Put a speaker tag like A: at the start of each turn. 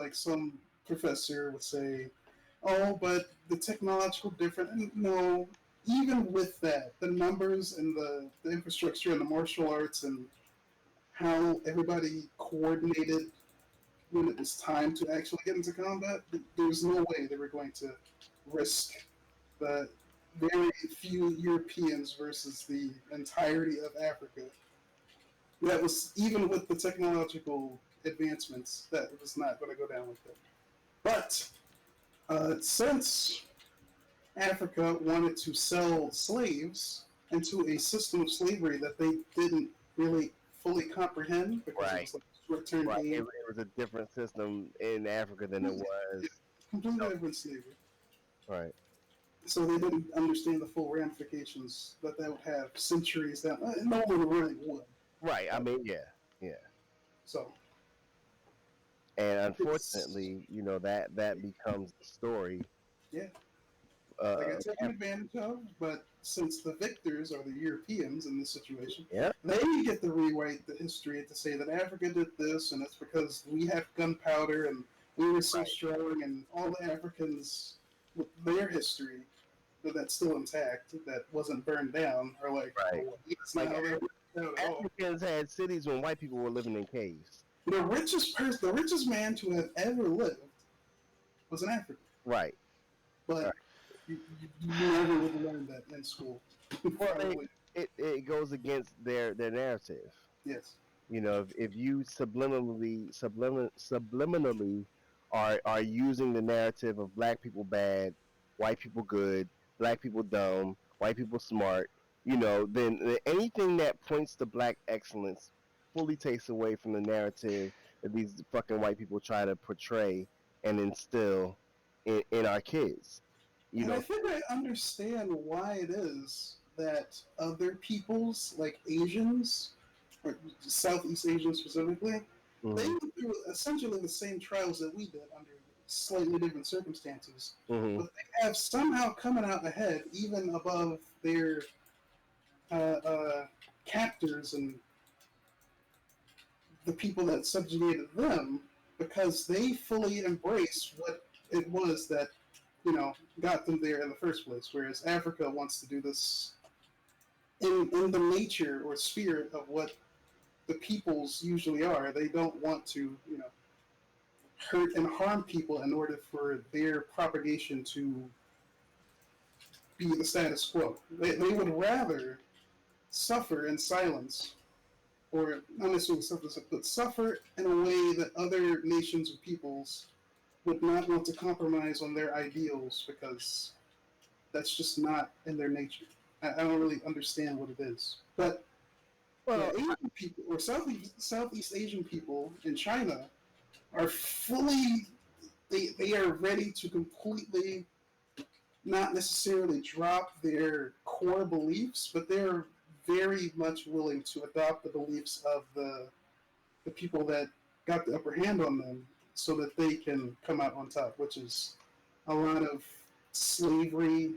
A: like some professor would say, "Oh, but the technological difference." And no, even with that, the numbers and the infrastructure and the martial arts and how everybody coordinated when it was time to actually get into combat, there's no way they were going to risk the very few Europeans versus the entirety of Africa. That was even with the technological advancements. That was not going to go down like that. But since Africa wanted to sell slaves into a system of slavery that they didn't really fully comprehend because it
B: Right.
A: was like a short-term
B: Right. It,
A: gain,
B: it was a different system in Africa than it was.
A: completely
B: No.
A: different slavery.
B: Right.
A: So they didn't understand the full ramifications that that would have centuries down. No one really would.
B: Right. I
A: Uh,
B: mean, yeah, yeah.
A: so
B: And
A: it's
B: unfortunately, that becomes the story
A: yeah, they
B: uh,
A: got
B: of
A: taken
B: Africa.
A: advantage of. But since the victors are the Europeans in this situation,
B: Yeah.
A: they get to rewrite the history to say that Africa did this, and it's because we have gunpowder and we were so
B: Right.
A: strong, and all the Africans with their history that's still intact, that wasn't burned down, are like,
B: Right.
A: oh, that's not
B: Like
A: how they worked out at all.
B: Africans had cities when white people were living in caves.
A: The richest man to have ever lived was an African,
B: Right.
A: but
B: Right.
A: you never would learn that in school,
B: Well,
A: probably.
B: it goes against their narrative.
A: Yes.
B: If you subliminally are using the narrative of black people bad, white people good, black people dumb, white people smart, then anything that points to black excellence fully takes away from the narrative that these fucking white people try to portray and instill in our kids. You
A: And I
B: know,
A: think I understand why it is that other peoples, like Asians, or Southeast Asians specifically, they
B: hmm
A: went through essentially the same trials that we did under slightly different circumstances.
B: hmm
A: But they have somehow coming out ahead, even above their captors and the people that subjugated them, because they fully embrace what it was that got them there in the first place. Whereas Africa wants to do this in the nature or spirit of what the peoples usually are. They don't want to hurt and harm people in order for their propagation to be the status quo. They would rather suffer in silence, or not necessarily suffer, but suffer in a way that other nations or peoples would not want to compromise on their ideals, because that's just not in their nature. I don't really understand what it is. But the
B: well,
A: Asian people, or Southeast Asian people in China, are fully, they are ready to completely not necessarily drop their core beliefs, but they're very much willing to adopt the beliefs of the people that got the upper hand on them, so that they can come out on top, which is a lot of slavery